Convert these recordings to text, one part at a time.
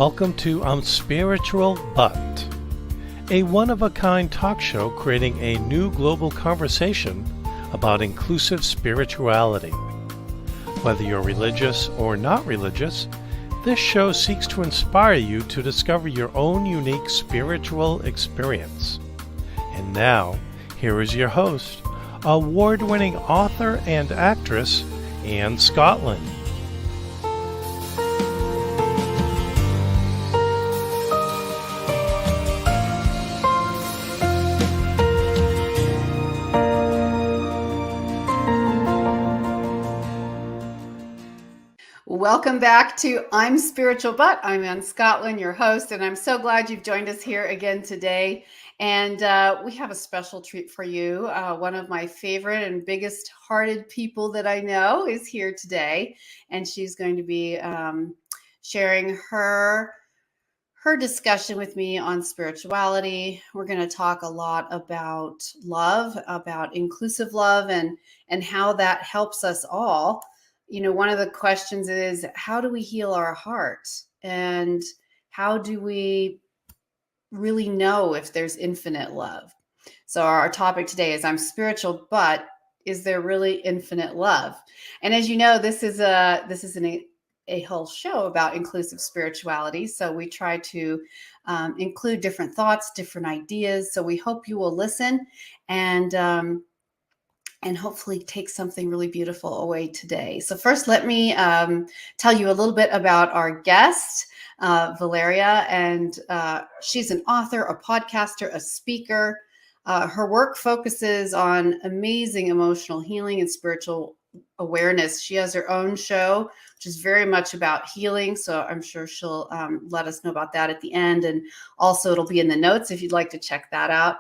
Welcome to Spiritual But, a one-of-a-kind talk show creating a new global conversation about inclusive spirituality. Whether you're religious or not religious, this show seeks to inspire you to discover your own unique spiritual experience. And now, here is your host, award-winning author and actress, Anne Scottlin. Welcome back to I'm Spiritual But. I'm Anne Scottlin, your host, and I'm so glad you've joined us here again today. And we have a special treat for you. One of my favorite and biggest hearted people that I know is here today, and she's going to be sharing her discussion with me on spirituality. We're going to talk a lot about love, about inclusive love, and how that helps us all. You know, one of the questions is, how do we heal our heart? And how do we really know if there's infinite love? So our topic today is, I'm spiritual, but is there really infinite love? And as you know, this is a whole show about inclusive spirituality. So we try to include different thoughts, different ideas. So we hope you will listen and hopefully take something really beautiful away today. So first, let me tell you a little bit about our guest, Valeria. And she's an author, a podcaster, a speaker. Her work focuses on amazing emotional healing and spiritual awareness. She has her own show, which is very much about healing. So I'm sure she'll let us know about that at the end. And also it'll be in the notes if you'd like to check that out.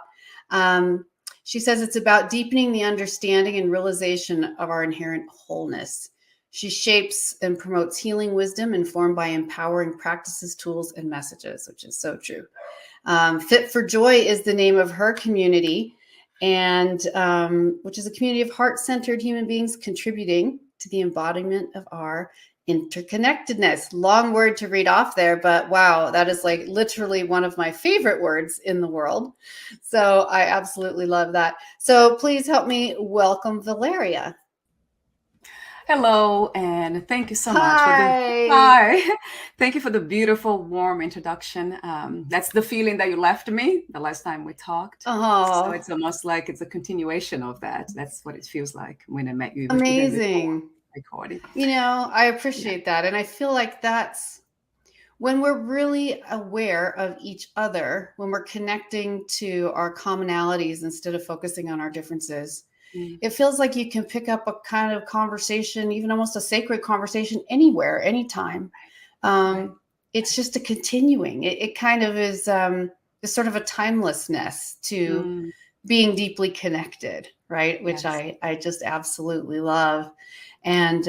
She says it's about deepening the understanding and realization of our inherent wholeness. She shapes and promotes healing wisdom informed by empowering practices, tools, and messages, which is so true. Fit for Joy is the name of her community, and which is a community of heart-centered human beings contributing to the embodiment of our interconnectedness. Long word to read off there, but wow, that is like literally one of my favorite words in the world. So I absolutely love that. So please help me welcome Valeria. Hello, and thank you so much Thank you for the beautiful, warm introduction. That's the feeling that you left me the last time we talked. Oh, so it's almost like it's a continuation of that. That's what it feels like when I met you. Amazing. Recording. You know, I appreciate that. And I feel like that's when we're really aware of each other, when we're connecting to our commonalities instead of focusing on our differences. It feels like you can pick up a kind of conversation, even almost a sacred conversation anywhere, anytime. It's just a continuing. It kind of is sort of a timelessness to being deeply connected, right? Which yes. I just absolutely love. And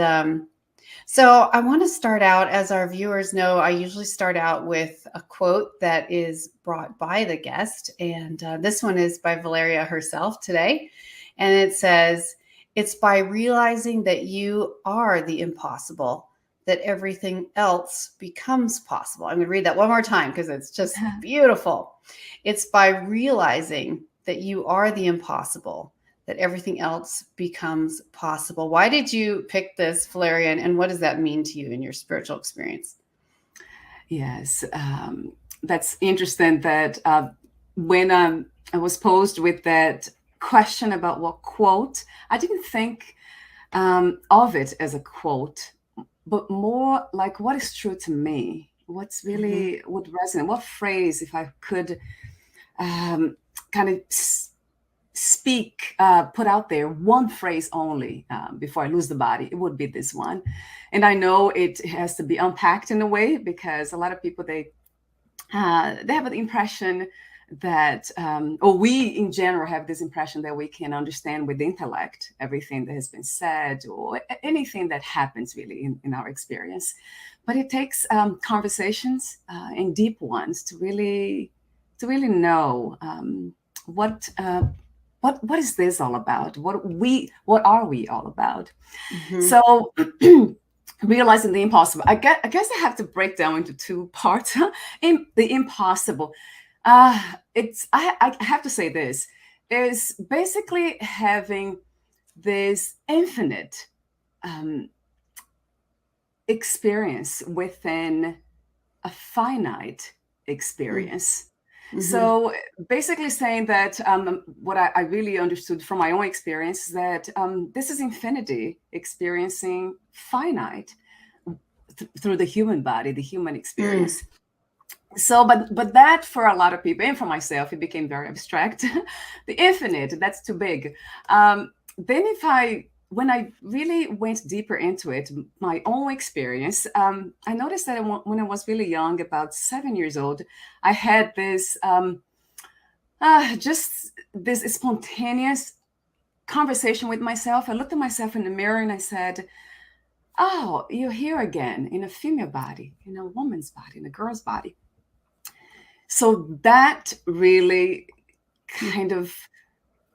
so I want to start out, as our viewers know, I usually start out with a quote that is brought by the guest. And this one is by Valeria herself today. And it says, "It's by realizing that you are the impossible that everything else becomes possible." I'm going to read that one more time because it's just beautiful. It's by realizing that you are the impossible that everything else becomes possible. Why did you pick this, Valeria, and what does that mean to you in your spiritual experience? Yes, that's interesting that when I was posed with that question about what quote, I didn't think of it as a quote, but more like what is true to me, what's really would resonate, what phrase, if I could kind of speak, put out there one phrase only before I lose the body, it would be this one. And I know it has to be unpacked in a way, because a lot of people, they have an impression that, or we in general have this impression that we can understand with the intellect everything that has been said or anything that happens really in our experience. But it takes conversations and deep ones to really know what is this all about? What are we all about? So realizing the impossible. I guess I have to break down into two parts. In the impossible, I have to say this is basically having this infinite experience within a finite experience. Mm-hmm. So basically saying that what I really understood from my own experience is that this is infinity experiencing finite through the human body, the human experience. So, but that for a lot of people and for myself, it became very abstract. The infinite, that's too big. Then when I really went deeper into it, my own experience, I noticed that when I was really young, about 7 years old, I had this just this spontaneous conversation with myself. I looked at myself in the mirror and I said, "Oh, you're here again in a female body, in a woman's body, in a girl's body." So that really kind of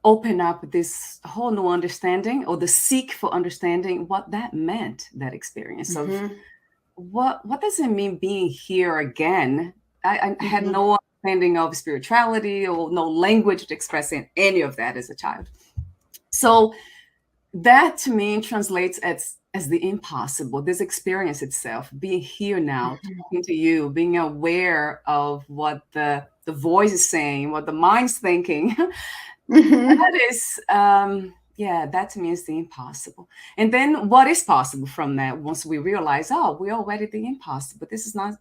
opened up this whole new understanding, or the seek for understanding what that meant, that experience of what does it mean being here again? I had no understanding of spirituality or no language to express any of that as a child. So that to me translates as the impossible, this experience itself, being here now, talking to you, being aware of what the voice is saying, what the mind's thinking. That is, that to me is the impossible. And then what is possible from that, once we realize, oh, we're already the impossible. This is not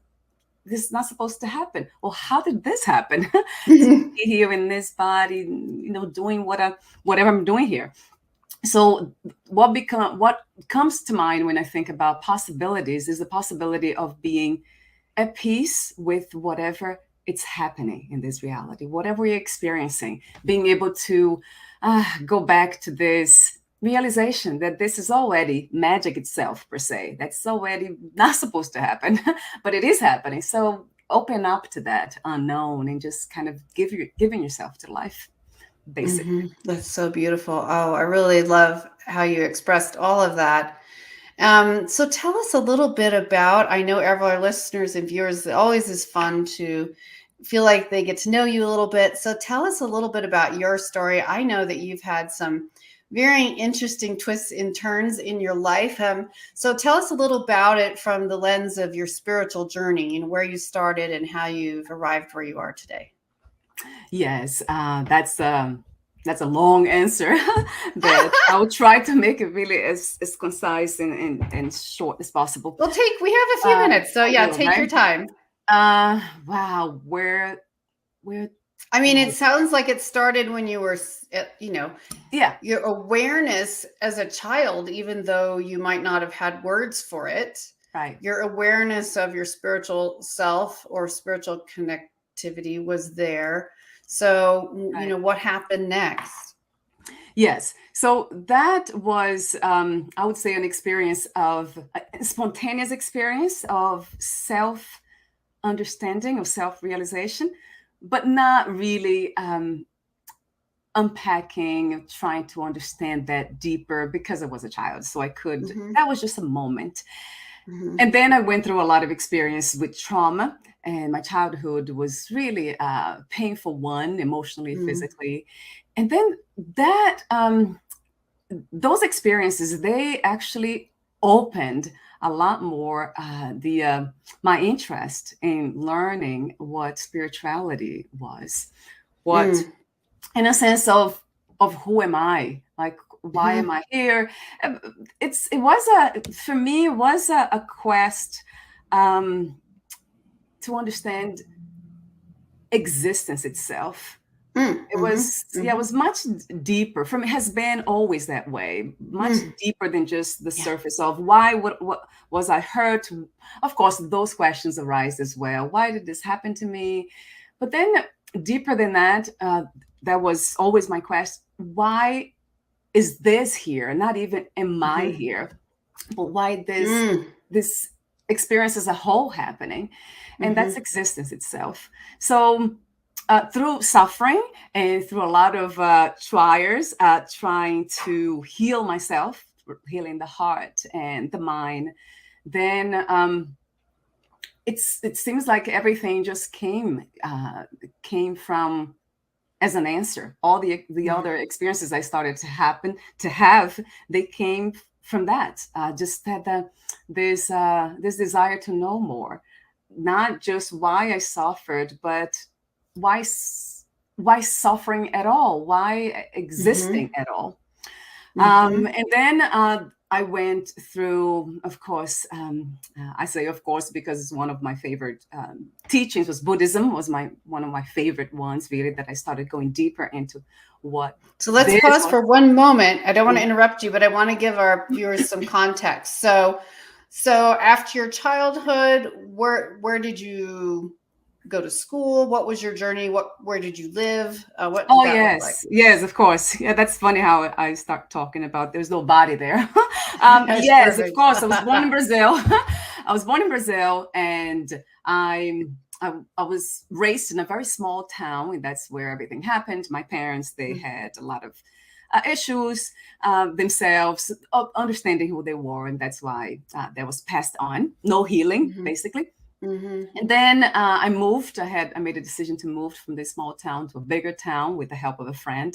supposed to happen. Well, how did this happen? To be here in this body, doing whatever I'm doing here. So what comes to mind when I think about possibilities is the possibility of being at peace with whatever it's happening in this reality, whatever you're experiencing, being able to go back to this realization that this is already magic itself, per se. That's already not supposed to happen, but it is happening. So open up to that unknown and just kind of giving yourself to life. Basically. That's so beautiful. Oh, I really love how you expressed all of that. So tell us a little bit about, I know all our listeners and viewers, it always is fun to feel like they get to know you a little bit. So tell us a little bit about your story. I know that you've had some very interesting twists and turns in your life. So tell us a little about it from the lens of your spiritual journey and where you started and how you've arrived where you are today. Yes, that's a long answer that I'll try to make it really as concise and short as possible. We have a few minutes, so yeah, take your time. Wow, where? I mean, it sounds like it started when you were, your awareness as a child, even though you might not have had words for it. Right. Your awareness of your spiritual self or spiritual connectivity was there. So, what happened next? Yes. So that was, I would say, an experience of a spontaneous experience of self-understanding, of self-realization, but not really unpacking, trying to understand that deeper because I was a child. So I could, that was just a moment. And then I went through a lot of experience with trauma, and my childhood was really a painful one, emotionally, physically. And then that, those experiences, they actually opened a lot more my interest in learning what spirituality was, in a sense of who am I? Like, why am I here? For me, it was a quest to understand existence itself. It was much deeper. For me, it has been always that way, much deeper than just the surface of what was I hurt? Of course, those questions arise as well. Why did this happen to me? But then deeper than that, that was always my quest. Why is this here? Not even am I here, but why this experience as a whole happening? And that's existence itself. So through suffering and through a lot of trials, trying to heal myself, healing the heart and the mind, then it seems like everything just came from as an answer. All the other experiences I started to have, they came from that. Just that this desire to know more, not just why I suffered, but why suffering at all, why existing at all. And then I went through, of course, I say of course because it's one of my favorite teachings was Buddhism, was one of my favorite ones, really, that I started going deeper into what. So let's pause for one moment. I don't want to interrupt you, but I want to give our viewers some context. So after your childhood, where did you go to school? What was your journey? Where did you live? What did that look like? Yes, of course. Yeah, that's funny how I start talking about there's no body there. Yes, perfect. of course. I was born in Brazil. I was born in Brazil, and I was raised in a very small town, and that's where everything happened. My parents, they had a lot of issues themselves, understanding who they were, and that's why that was passed on. No healing, basically. And then I moved. I made a decision to move from this small town to a bigger town with the help of a friend.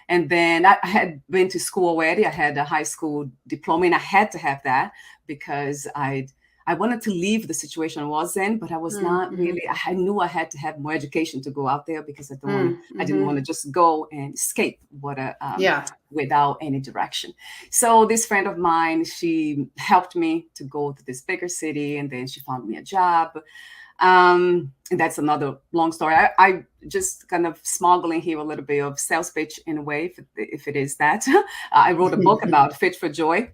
And then I had been to school already. I had a high school diploma, and I had to have that because I wanted to leave the situation I was in, but I was not really. I knew I had to have more education to go out there because I didn't want to just go and escape without any direction. So this friend of mine, she helped me to go to this bigger city, and then she found me a job. And that's another long story. I just kind of smuggling here a little bit of sales pitch in a way, if it is that. I wrote a book about Fit for Joy.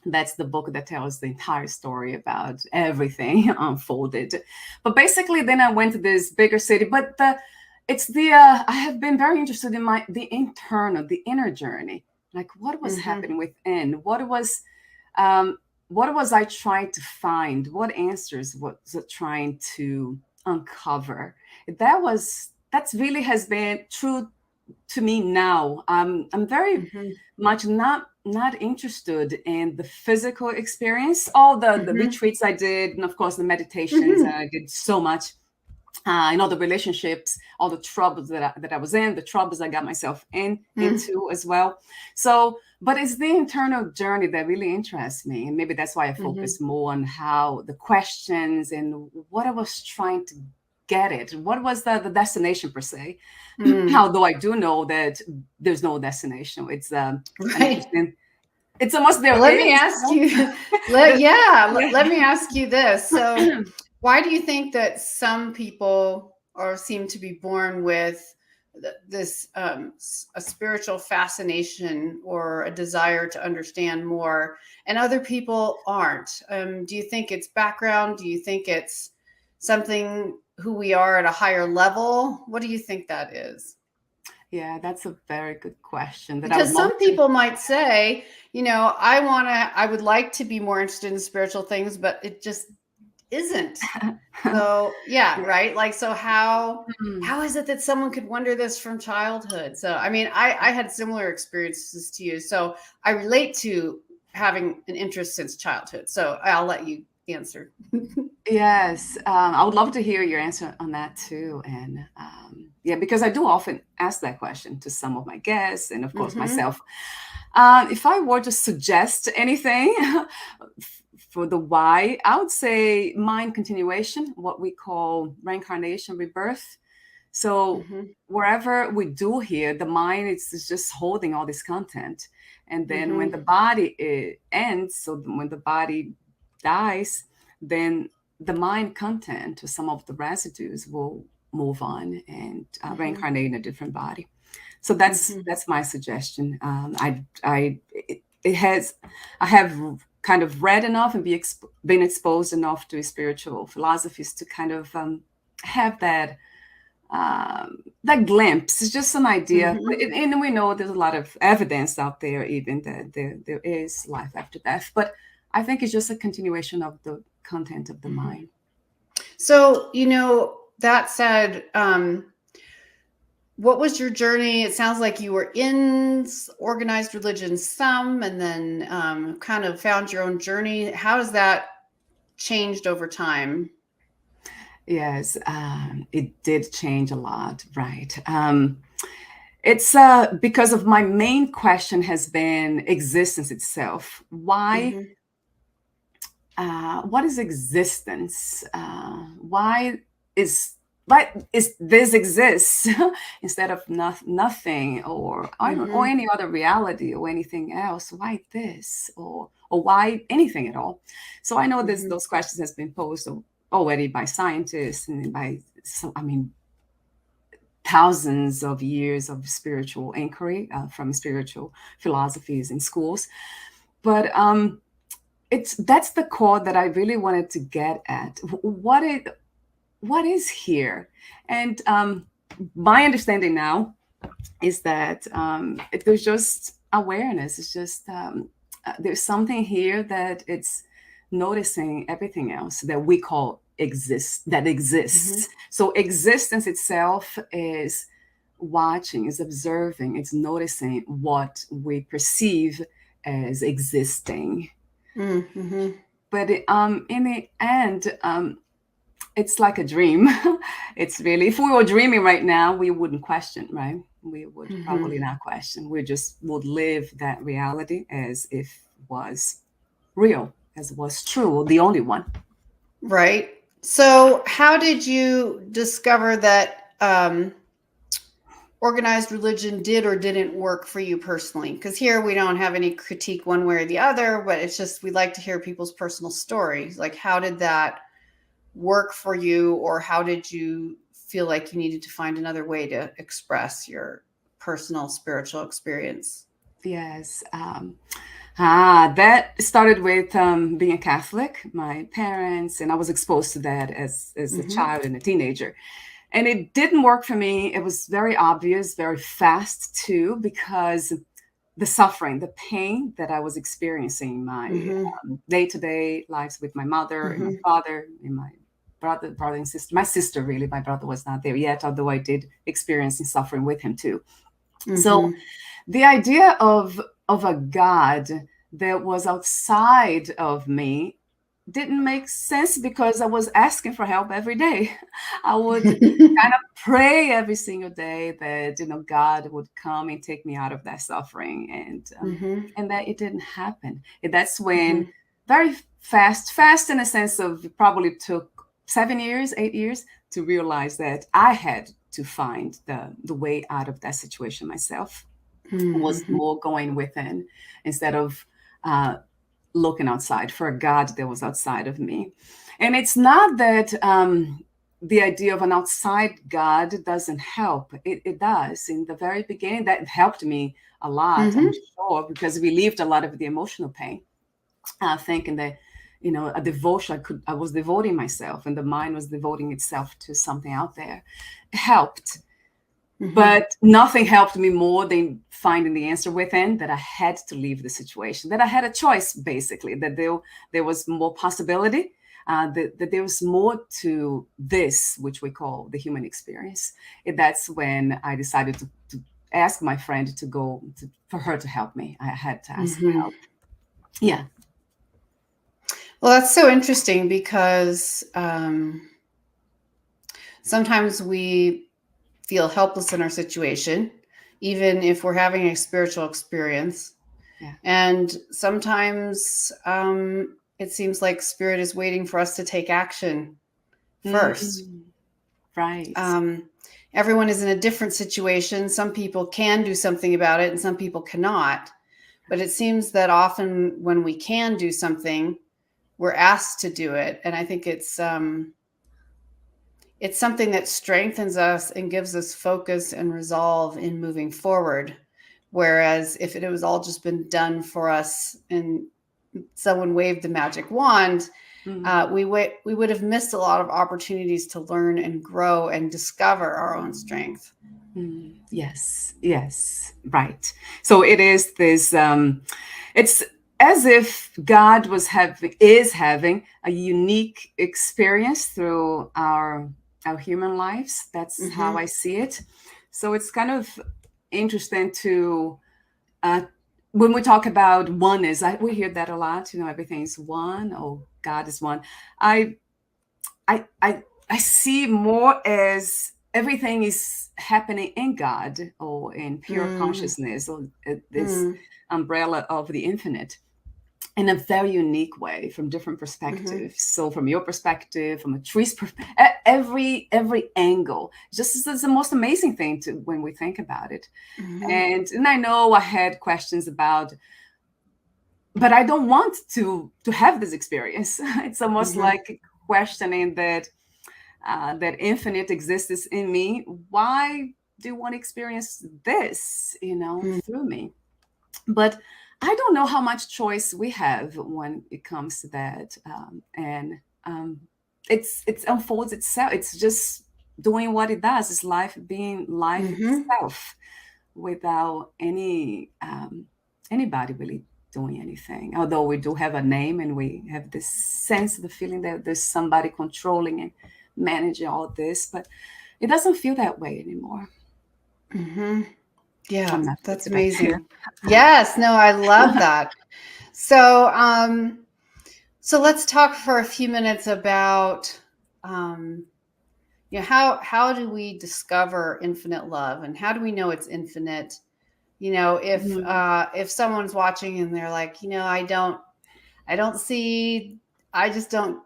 That's the book that tells the entire story about everything unfolded. But basically, then I went to this bigger city. But I have been very interested in the inner journey. Like, what was happening within? What was I trying to find? What answers was it trying to uncover? That really has been true to me now. I'm very much not interested in the physical experience. All the retreats I did, and of course the meditations, I did so much. In all the relationships, all the troubles that I was in, the troubles I got myself into as well. So, but it's the internal journey that really interests me, and maybe that's why I focus more on how the questions and what I was trying to get it. What was the destination per se? Although I do know that there's no destination. It's it's almost there. Let me ask you. Let me ask you this. So, why do you think that some people seem to be born with this a spiritual fascination or a desire to understand more, and other people aren't? Do you think it's background? Do you think it's something who we are at a higher level? What do you think that is? Yeah, that's a very good question. Because some people might say, I would like to be more interested in spiritual things, but it just isn't. So right. Like, so how is it that someone could wonder this from childhood? So, I mean, I had similar experiences to you. So I relate to having an interest since childhood. So I'll let you answer. Yes, I would love to hear your answer on that too. And because I do often ask that question to some of my guests and of course myself. If I were to suggest anything for the why, I would say mind continuation, what we call reincarnation, rebirth. So wherever we do here, the mind is just holding all this content. And then when the body ends, so when the body dies, then the mind content or some of the residues will move on and reincarnate in a different body. So that's my suggestion. I have kind of read enough and been exposed enough to spiritual philosophies to kind of have that glimpse. It's just an idea, and we know there's a lot of evidence out there, even that there is life after death. But I think it's just a continuation of the content of the mind. So, that said, what was your journey? It sounds like you were in organized religion some, and then kind of found your own journey. How does that changed over time? Yes, it did change a lot, right? It's because of my main question has been existence itself. Why? Mm-hmm. What is existence? Is why is this exists instead of nothing or Mm-hmm. any other reality or anything else? Why this or why anything at all? So I know this Mm-hmm. those questions has been posed already by scientists and by thousands of years of spiritual inquiry from spiritual philosophies in schools. But that's the core that I really wanted to get at. What is here? And my understanding now is that there's just awareness. It's just there's something here that it's noticing everything else that we call exists. Mm-hmm. So existence itself is watching, is observing, it's noticing what we perceive as existing. Mm-hmm. But in the end, it's like a dream. It's really, if we were dreaming right now, we wouldn't question, right? We would Mm-hmm. probably not question. We just would live that reality as if was real, as was true, the only one. Right. So, how did you discover that organized religion did or didn't work for you personally? Because here we don't have any critique one way or the other, but it's just we like to hear people's personal stories. Like, how did that work for you, or how did you feel like you needed to find another way to express your personal spiritual experience? Yes. That started with being a Catholic, my parents, and I was exposed to that as a Mm-hmm. child and a teenager. And it didn't work for me. It was very obvious, very fast too, because the suffering, the pain that I was experiencing in my Mm-hmm. day-to-day lives with my mother and my Mm-hmm. father and my brother and sister. My sister, really, my brother was not there yet, although I did experience suffering with him too. So Mm-hmm. the idea of a God that was outside of me didn't make sense because I was asking for help every day. I would kind of pray every single day that God would come and take me out of that suffering, Mm-hmm. and that it didn't happen. And that's Mm-hmm. when very fast in a sense of it probably took 7 years, 8 years to realize that I had to find the way out of that situation myself. Was Mm-hmm. more going within instead of uh, looking outside for a God that was outside of me. And it's not that the idea of an outside God doesn't help. It does. In the very beginning, that helped me a lot, I'm Mm-hmm. sure, because we relieved a lot of the emotional pain. Thinking that, a devotion, I was devoting myself, and the mind was devoting itself to something out there. It helped. Mm-hmm. But nothing helped me more than finding the answer within, that I had to leave the situation, that I had a choice, basically, that there was more possibility, that there was more to this, which we call the human experience. And that's when I decided to ask my friend to go, for her to help me. I had to ask for Mm-hmm. help. Yeah. Well, that's so interesting because sometimes we feel helpless in our situation, even if we're having a spiritual experience. Yeah. And sometimes it seems like spirit is waiting for us to take action first. Right. Everyone is in a different situation. Some people can do something about it and some people cannot. But it seems that often when we can do something, we're asked to do it. And I think it's something that strengthens us and gives us focus and resolve in moving forward. Whereas if it was all just been done for us and someone waved the magic wand, we would have missed a lot of opportunities to learn and grow and discover our own strength. Yes, right. So it is this. It's as if God is having a unique experience through our human lives. That's how Mm-hmm. I see it. So it's kind of interesting to when we talk about oneness, we hear that a lot. Everything is one. Oh, God is one. I I I I see more as everything is happening in God or in pure Mm, consciousness or this mm, umbrella of the infinite in a very unique way from different mhm, perspectives. So from your perspective, from a tree's perspective, every angle, just is the most amazing thing to when we think about it. mhm, And I know I had questions about, but I don't want to have this experience. It's almost mhm, like questioning that infinite exists in me. Why do you want to experience this, mm, through me? But I don't know how much choice we have when it comes to that. And it unfolds itself. It's just doing what it does. It's life being life mhm. itself without anybody really doing anything. Although we do have a name and we have this sense of the feeling that there's somebody controlling and managing all this, but it doesn't feel that way anymore. Mhm. Yeah, I'm not sure that's if that's clear. amazing. Yes, no, I love that. So, so let's talk for a few minutes about, um, how do we discover infinite love, and how do we know it's infinite? Mhm. If someone's watching and they're like, I don't see, I just don't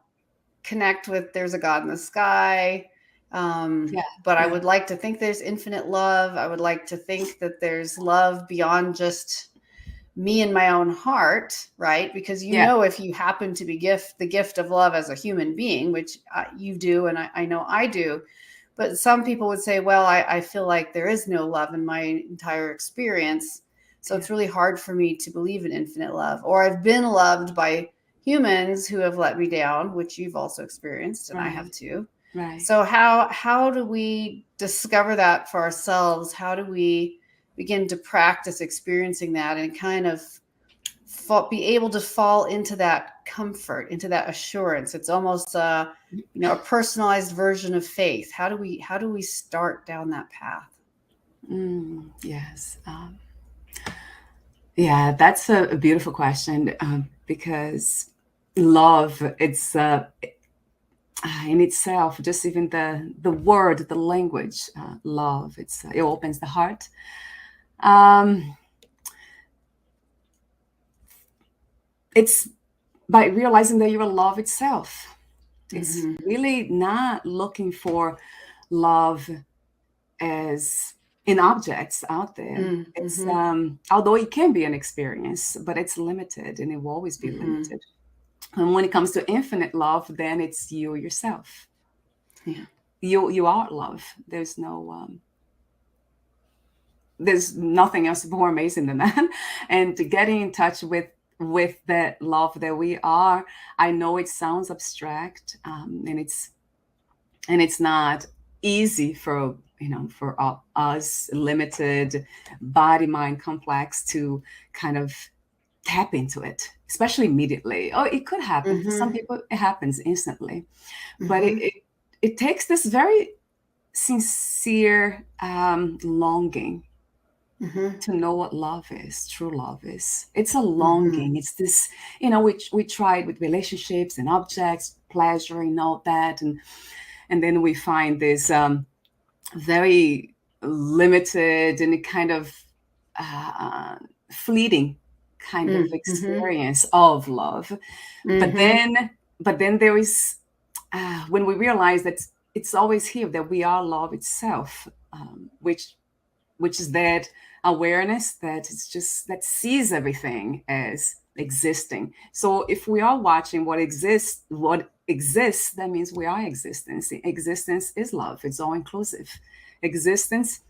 connect with there's a God in the sky. Yeah, But I yeah, would like to think there's infinite love. I would like to think that there's love beyond just me and my own heart, right? Because yeah, if you happen to be the gift of love as a human being, which you do, and I know I do, but some people would say, well, I feel like there is no love in my entire experience. So yeah. it's really hard for me to believe in infinite love. Or I've been loved by humans who have let me down, which you've also experienced, and I have Right, too. right. So how do we discover that for ourselves? How do we begin to practice experiencing that and kind of be able to fall into that comfort, into that assurance? It's almost a personalized version of faith. How do we start down that path? Yes. Yeah, that's a beautiful question, because love, it's in itself, just even the word, the language, love, it opens the heart. Um, it's by realizing that you're love itself. It's Mm-hmm. really not looking for love as in objects out there. It's Mm-hmm. although it can be an experience, but it's limited and it will always be Mm-hmm. limited. And when it comes to infinite love, then it's you yourself. Yeah. You are love. There's nothing else more amazing than that. And to getting in touch with that love that we are, I know it sounds abstract, and it's not easy for us limited body mind complex to kind of tap into it, especially immediately. Oh, it could happen for some Mm-hmm. people, it happens instantly, but it Mm-hmm. it, it takes this very sincere longing Mm-hmm. to know what love is, true love is. It's a Mm-hmm. longing. It's this, we tried with relationships and objects, pleasure and all that, and then we find this very limited and kind of uh, fleeting kind of Mm-hmm. experience of love. But Mm-hmm. then, there is when we realize that it's always here, that we are love itself, which is that awareness that it's just that sees everything as existing. So if we are watching what exists, that means we are existence. Existence is love. It's all inclusive. Existence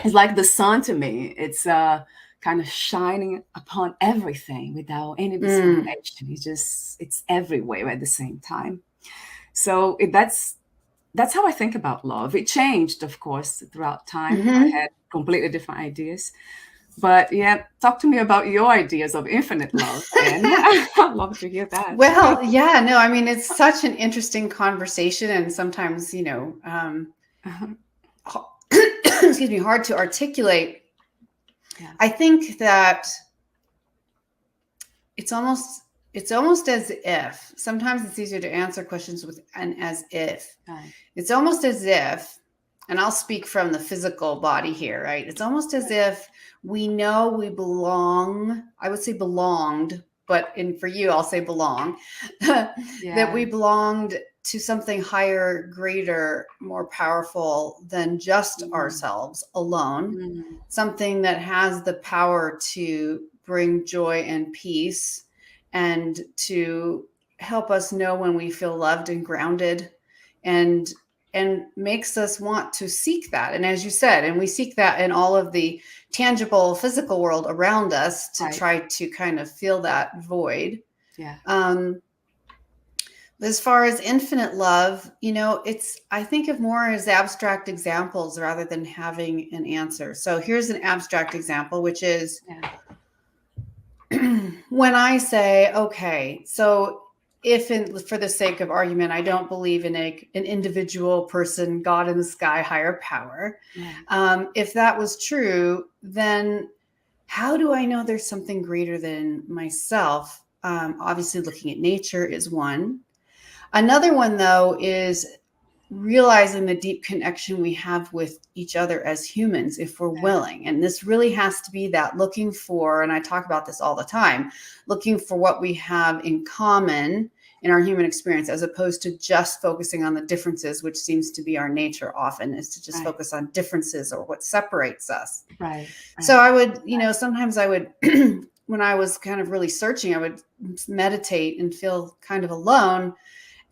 is like the sun to me. It's kind of shining upon everything without any Mm. discrimination. It's everywhere at the same time. So that's how I think about love. It changed, of course, throughout time. I Mm-hmm. had completely different ideas. But yeah, talk to me about your ideas of infinite love. And I'd love to hear that. Well, yeah, no, I mean, it's such an interesting conversation, and sometimes, excuse me, hard to articulate. Yes. I think that it's almost as if, sometimes it's easier to answer questions with an as if. Right. It's almost as if, and I'll speak from the physical body here, right? It's almost as if we know we belong. I would say belonged, but for you, I'll say belong. That we belonged to something higher, greater, more powerful than just ourselves alone. Something that has the power to bring joy and peace, and to help us know when we feel loved and grounded, and makes us want to seek that. And as you said, and we seek that in all of the tangible physical world around us to try to kind of fill that void. Yeah. As far as infinite love, I think of more as abstract examples rather than having an answer. So here's an abstract example, which is when I say, okay, so if for the sake of argument, I don't believe in an individual person, God in the sky, higher power. If that was true, then how do I know there's something greater than myself? Obviously, looking at nature is one. Another one, though, is realizing the deep connection we have with each other as humans, if we're willing. And this really has to be that looking for, and I talk about this all the time, looking for what we have in common in our human experience, as opposed to just focusing on the differences, which seems to be our nature often, is to just focus on differences or what separates us. Right. So I would, sometimes I would, when I was kind of really searching, I would meditate and feel kind of alone.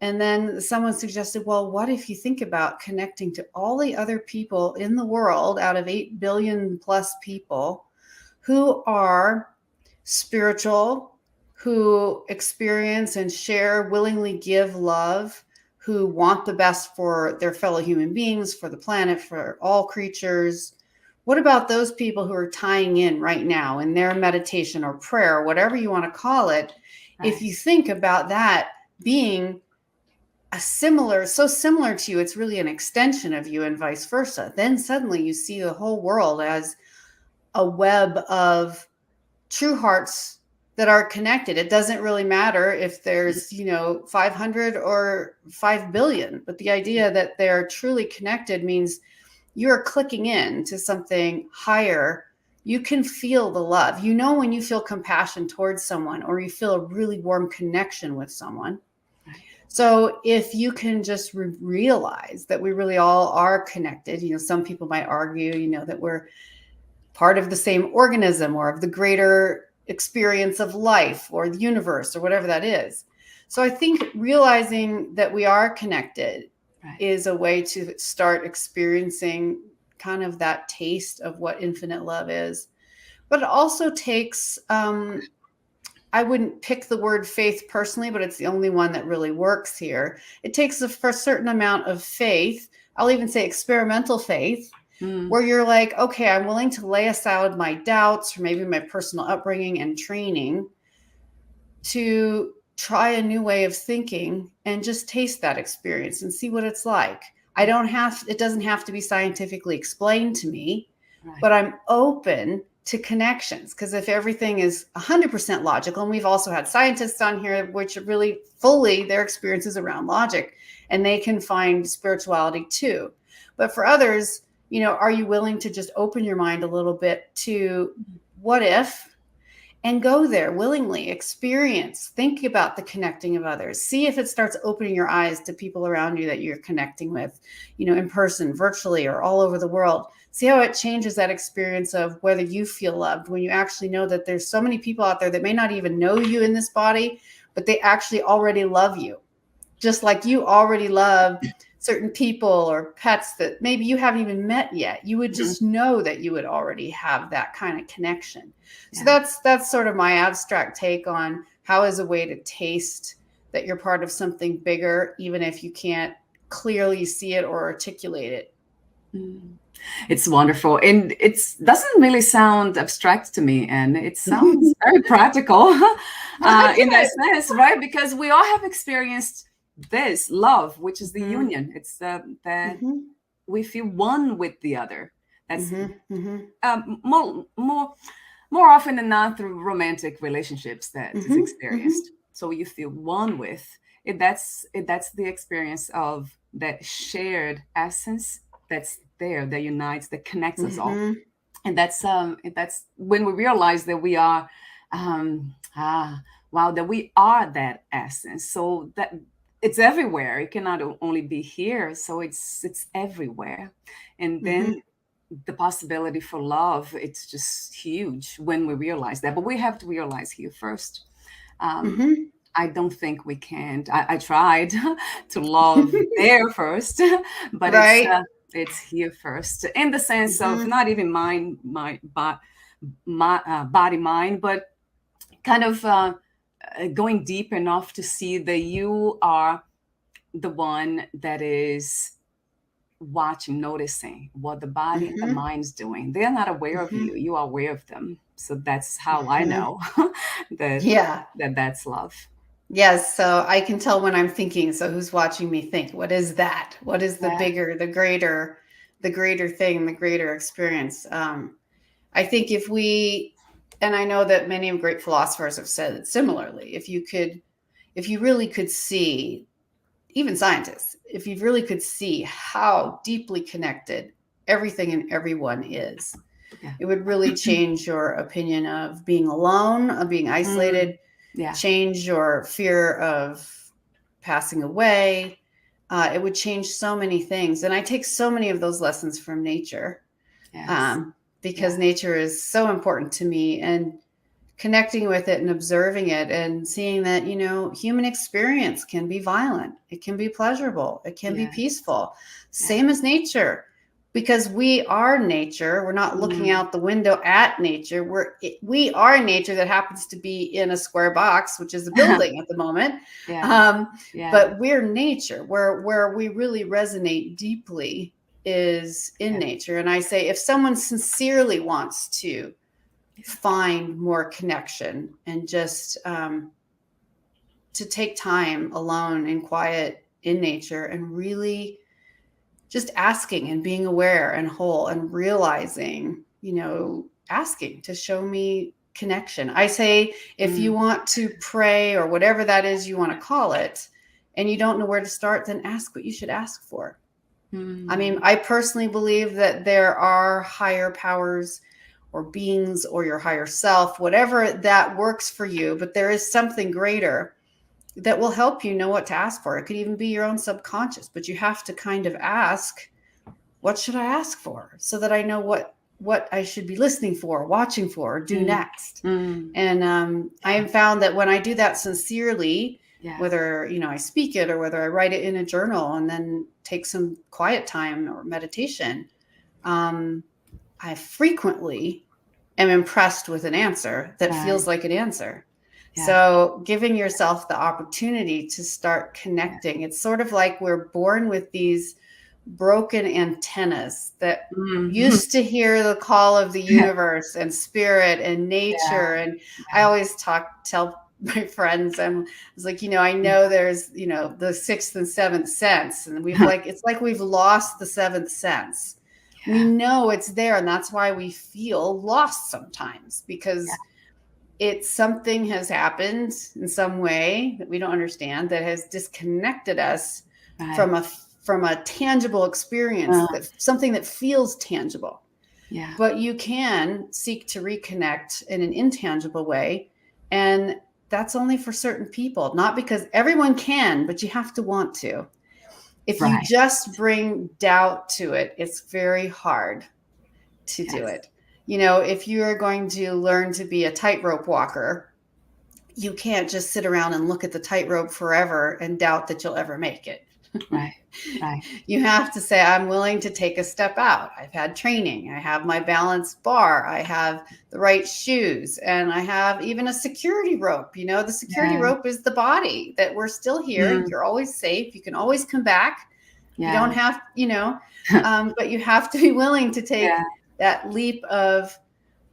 And then someone suggested, well, what if you think about connecting to all the other people in the world out of 8 billion plus people who are spiritual, who experience and share, willingly give love, who want the best for their fellow human beings, for the planet, for all creatures. What about those people who are tying in right now in their meditation or prayer, whatever you want to call it? If you think about that being so similar to you, it's really an extension of you and vice versa. Then suddenly you see the whole world as a web of true hearts that are connected. It doesn't really matter if there's, 500 or 5 billion, but the idea that they're truly connected means you're clicking in to something higher. You can feel the love. When you feel compassion towards someone, or you feel a really warm connection with someone. So if you can just realize that we really all are connected, some people might argue, that we're part of the same organism or of the greater experience of life or the universe or whatever that is. So I think realizing that we are connected is a way to start experiencing kind of that taste of what infinite love is. But it also takes, I wouldn't pick the word faith personally, but it's the only one that really works here. It takes a certain amount of faith. I'll even say experimental faith, where you're like, okay, I'm willing to lay aside my doubts or maybe my personal upbringing and training to try a new way of thinking and just taste that experience and see what it's like. It doesn't have to be scientifically explained to me, but I'm open to connections, because if everything is 100% logical, and we've also had scientists on here which really fully their experiences around logic, and they can find spirituality too. But for others, are you willing to just open your mind a little bit to what if, and go there willingly, experience, think about the connecting of others, see if it starts opening your eyes to people around you that you're connecting with, in person, virtually, or all over the world. See how it changes that experience of whether you feel loved when you actually know that there's so many people out there that may not even know you in this body, but they actually already love you. Just like you already love certain people or pets that maybe you haven't even met yet. You would just know that you would already have that kind of connection. So that's sort of my abstract take on how is a way to taste that you're part of something bigger, even if you can't clearly see it or articulate it. It's wonderful. And it doesn't really sound abstract to me. And it sounds very practical in that sense, right? Because we all have experienced this love, which is the union. It's that we feel one with the other. That's more more often than not through romantic relationships that is Mm-hmm. experienced. So you feel one with it. That's the experience of that shared essence that's there, that unites, that connects us all. Mm-hmm. And that's when we realize that we are wow, that we are that essence. So that it's everywhere. It cannot only be here. So it's everywhere. And Mm-hmm. then the possibility for love, it's just huge when we realize that. But we have to realize here first. Mm-hmm. I don't think we can. I tried to love there first, but Right. it's here first, in the sense of Mm-hmm. not even body mind, but kind of going deep enough to see that you are the one that is watching, noticing what the body and the Mm-hmm. mind's doing. They're not aware of Mm-hmm. you. You are aware of them. So that's how I Mm-hmm. know that Yeah. that's love. Yes. So I can tell when I'm thinking. So who's watching me think? What is that? What is the Yeah. bigger, the greater thing, the greater experience? I think if we, and I know that many of great philosophers have said it similarly, if you really could see, even scientists, if you really could see how deeply connected everything and everyone is, Yeah. it would really change your opinion of being alone, of being isolated, Yeah. change your fear of passing away. It would change so many things. And I take so many of those lessons from nature. Yes. Because nature is so important to me, and connecting with it and observing it and seeing that, human experience can be violent. It can be pleasurable. It can be peaceful. Same as nature, because we are nature. We're not looking out the window at nature. We are nature that happens to be in a square box, which is a building at the moment. But we're nature. Where we really resonate deeply is in nature. And I say, if someone sincerely wants to find more connection and just to take time alone and quiet in nature and really just asking and being aware and whole and realizing, asking to show me connection. I say, if you want to pray or whatever that is you want to call it, and you don't know where to start, then ask what you should ask for. I mean, I personally believe that there are higher powers or beings or your higher self, whatever that works for you, but there is something greater that will help you know what to ask for. It could even be your own subconscious, but you have to kind of ask, what should I ask for, so that I know what I should be listening for, watching for, or do next. And I have found that when I do that sincerely, whether I speak it or whether I write it in a journal and then take some quiet time or meditation, I frequently am impressed with an answer that feels like an answer. So giving yourself the opportunity to start connecting, it's sort of like we're born with these broken antennas that used to hear the call of the universe and spirit and nature. And I always tell my friends, I was like, I know there's, the sixth and seventh sense, and it's like we've lost the seventh sense. We know it's there, and that's why we feel lost sometimes, because it's something has happened in some way that we don't understand that has disconnected us from a tangible experience, that something that feels tangible. But you can seek to reconnect in an intangible way, and that's only for certain people. Not because everyone can, but you have to want to. If you just bring doubt to it, it's very hard to do it. If you are going to learn to be a tightrope walker, you can't just sit around and look at the tightrope forever and doubt that you'll ever make it. You have to say, I'm willing to take a step out. I've had training. I have my balance bar. I have the right shoes, and I have even a security rope. The security rope is the body, that we're still here. You're always safe. You can always come back. You don't have, but you have to be willing to take that leap of,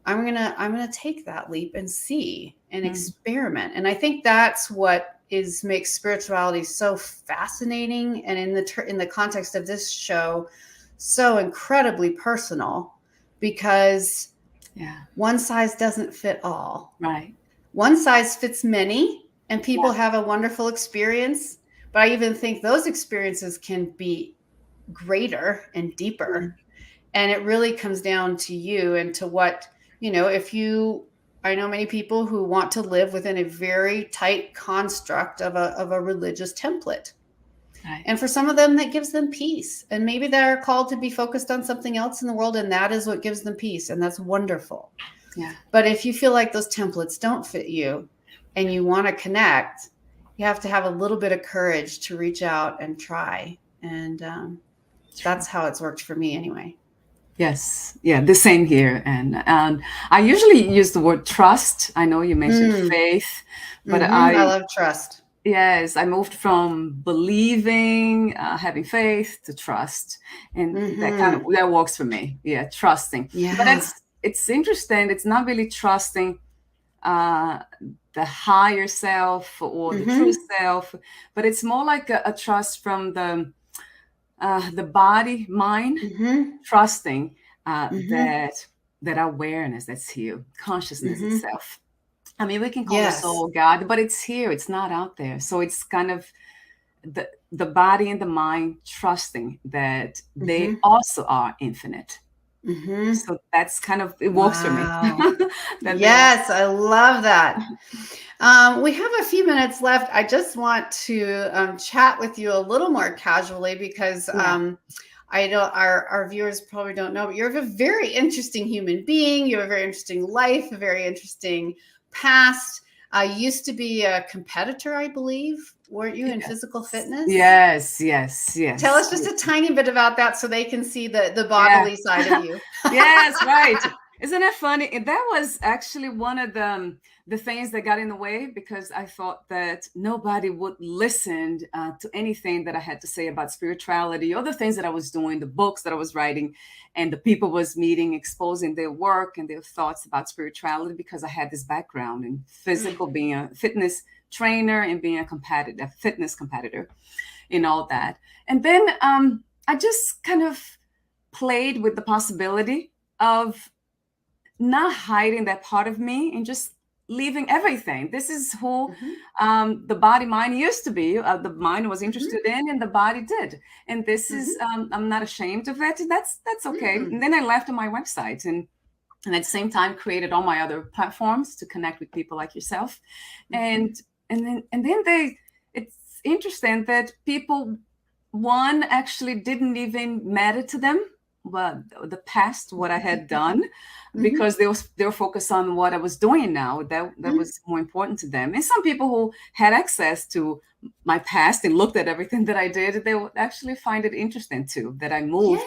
I'm gonna take that leap and see and experiment. And I think that's what makes spirituality so fascinating, and in the context of this show, so incredibly personal, because Yeah. One size doesn't fit all. Right. One size fits many, and people Yeah. have a wonderful experience. But I even think those experiences can be greater and deeper. And it really comes down to you and to what, if you, I know many people who want to live within a very tight construct of a religious template. Right. And for some of them, that gives them peace. And maybe they're called to be focused on something else in the world, and that is what gives them peace. And that's wonderful. Yeah. But if you feel like those templates don't fit you and you want to connect, you have to have a little bit of courage to reach out and try. And that's how it's worked for me anyway. Yes. Yeah. The same here. And I usually use the word trust. I know you mentioned faith, but I love trust. Yes, I moved from believing, having faith to trust, and that works for me. Yeah, trusting. Yeah. But it's interesting. It's not really trusting the higher self or the true self, but it's more like a trust from the body, mind, trusting that awareness that's here, consciousness itself. I mean, we can call the soul God, but it's here. It's not out there. So it's kind of the body and the mind trusting that they also are infinite. So that's kind of, it works for me. Yes, I love that. We have a few minutes left. I just want to chat with you a little more casually because I don't, our viewers probably don't know, but you're a very interesting human being. You have a very interesting life, a very interesting past. Used to be a competitor, I believe. Weren't you in physical fitness? Yes. Tell us just a tiny bit about that so they can see the bodily side of you. Yes, right. Isn't that funny? That was actually one of the things that got in the way, because I thought that nobody would listen to anything that I had to say about spirituality or the things that I was doing, the books that I was writing, and the people was meeting, exposing their work and their thoughts about spirituality, because I had this background in physical, being a fitness trainer and being a fitness competitor and all that. And then I just kind of played with the possibility of not hiding that part of me and just leaving everything. This is who the body mind used to be. The mind was interested in, and the body did. And this is, I'm not ashamed of it. That's okay. And then I left on my website and at the same time created all my other platforms to connect with people like yourself. And then it's interesting that people, one, actually didn't even matter to them, but the past, what I had done, because they were focused on what I was doing now. That was more important to them. And some people who had access to my past and looked at everything that I did, they would actually find it interesting too, that I moved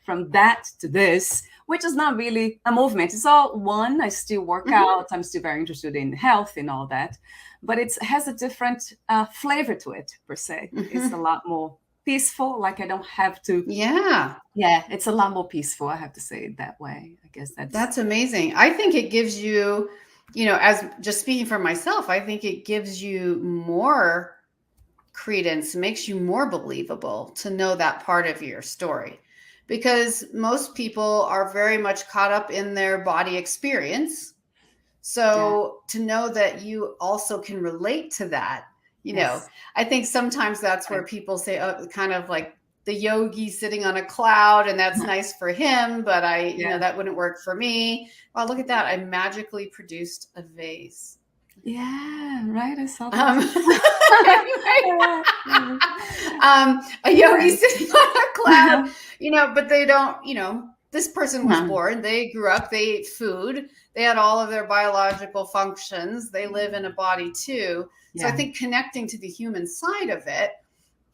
from that to this, which is not really a movement. It's all one. I still work out. I'm still very interested in health and all that, but it has a different flavor to it, per se. It's a lot more peaceful. Like I don't have to. Yeah, it's a lot more peaceful. I have to say it that way. I guess that's amazing. I think it gives you, as just speaking for myself, I think it gives you more credence, makes you more believable to know that part of your story, because most people are very much caught up in their body experience. So to know that you also can relate to that, I think sometimes that's where people say, oh, kind of like the yogi sitting on a cloud, and that's nice for him, but that wouldn't work for me. Well, look at that. I magically produced a vase. Yeah, right. I saw that. A yogi sitting on a cloud, but they don't, this person was born, they grew up, they ate food, they had all of their biological functions, they live in a body too. So I think connecting to the human side of it,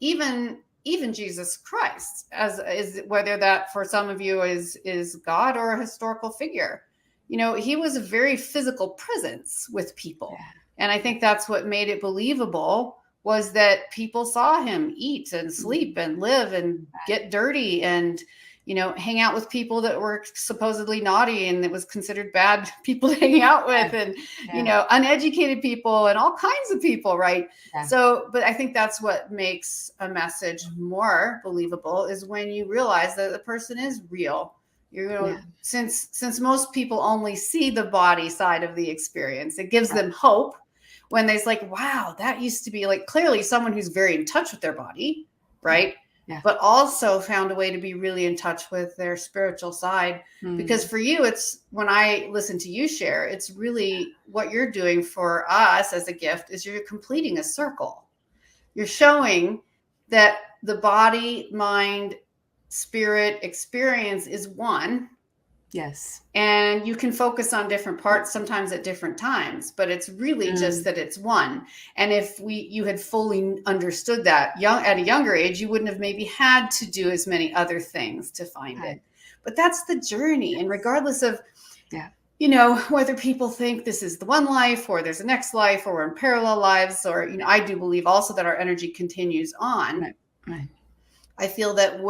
even Jesus Christ, is whether that for some of you is God or a historical figure, he was a very physical presence with people. And I think that's what made it believable, was that people saw him eat and sleep and live and get dirty and, hang out with people that were supposedly naughty and it was considered bad people to hang out with, and, uneducated people and all kinds of people. Right. So, but I think that's what makes a message more believable, is when you realize that the person is real Since most people only see the body side of the experience, it gives them hope when they're like, wow, that used to be like clearly someone who's very in touch with their body, right? Yeah. But also found a way to be really in touch with their spiritual side. Because for you, it's when I listen to you share, it's really what you're doing for us as a gift is you're completing a circle. You're showing that the body, mind, spirit experience is one. Yes. And you can focus on different parts sometimes at different times, but it's really just that it's one. And if you had fully understood that at a younger age, you wouldn't have maybe had to do as many other things to find it. But that's the journey. And regardless of, whether people think this is the one life or there's a next life or we're in parallel lives, or, I do believe also that our energy continues on. Right. I feel that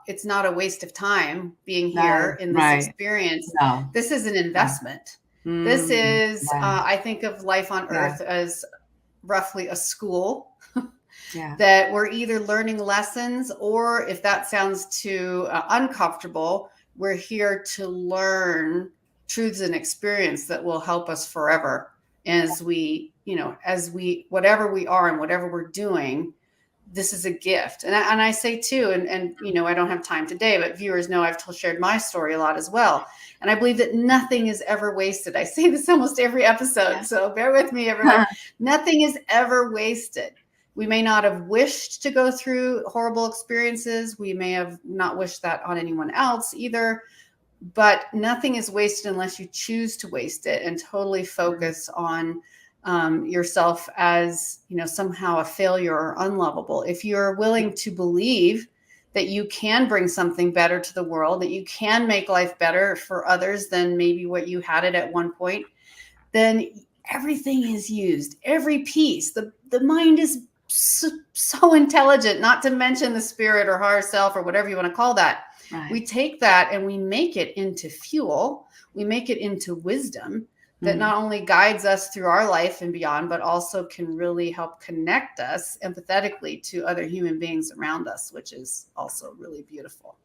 it's not a waste of time being here in this experience. No. This is an investment. This is, I think of life on earth as roughly a school that we're either learning lessons, or if that sounds too uncomfortable, we're here to learn truths and experience that will help us forever as we, whatever we are and whatever we're doing. This is a gift. And I say too, and I don't have time today, but viewers know I've shared my story a lot as well. And I believe that nothing is ever wasted. I say this almost every episode, so bear with me, everyone. Nothing is ever wasted. We may not have wished to go through horrible experiences. We may have not wished that on anyone else either, but nothing is wasted unless you choose to waste it and totally focus on yourself as, somehow a failure or unlovable. If you're willing to believe that you can bring something better to the world, that you can make life better for others than maybe what you had it at one point, then everything is used, every piece. The mind is so intelligent, not to mention the spirit or higher self or whatever you want to call that. Right. We take that and we make it into fuel. We make it into wisdom that not only guides us through our life and beyond, but also can really help connect us empathetically to other human beings around us, which is also really beautiful.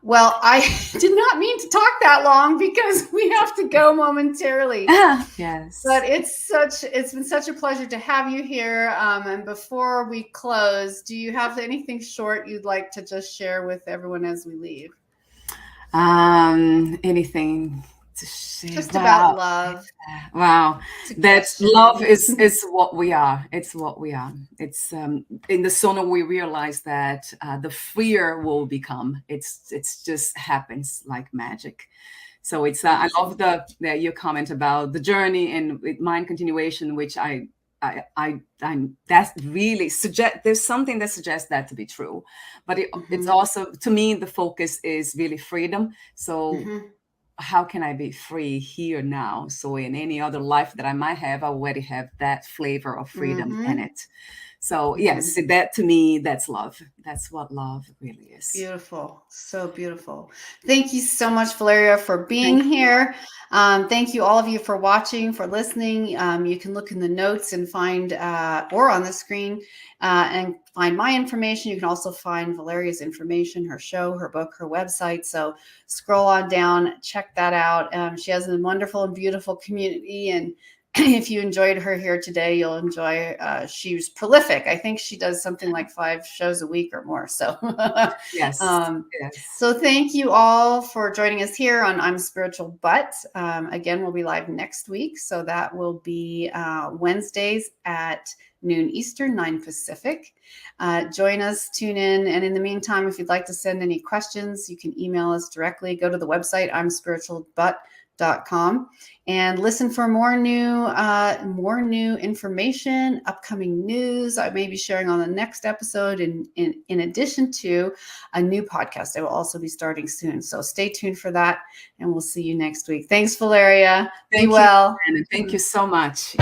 Well, I did not mean to talk that long because we have to go momentarily. Yes. But it's been such a pleasure to have you here. And before we close, do you have anything short you'd like to just share with everyone as we leave? Anything to share? Just about love. Wow. That love is what we are. It's what we are. It's in the sooner we realize that, the freer we'll become. It's just happens like magic. So it's I love your comment about the journey and with mind continuation, which I that's really there's something that suggests that to be true, but it's also, to me, the focus is really freedom. So how can I be free here now? So in any other life that I might have, I already have that flavor of freedom in it. So yes, that to me, that's love. That's what love really is. Beautiful. So beautiful. Thank you so much, Valeria, for being here. Thank you all of you for watching, for listening. You can look in the notes and find, or on the screen, and find my information. You can also find Valeria's information, her show, her book, her website. So scroll on down, check that out. She has a wonderful and beautiful community, and if you enjoyed her here today, you'll enjoy, she's prolific. I think she does something like 5 shows a week or more. So yes. So thank you all for joining us here on I'm Spiritual But. Again, we'll be live next week. So that will be Wednesdays at noon Eastern, 9 Pacific. Join us, tune in. And in the meantime, if you'd like to send any questions, you can email us directly. Go to the website, imspiritualbut.com, and listen for more new information, upcoming news I may be sharing on the next episode, in addition to a new podcast I will also be starting soon. So stay tuned for that, and we'll see you next week. Thanks, Valeria. Be well. Thank you so much.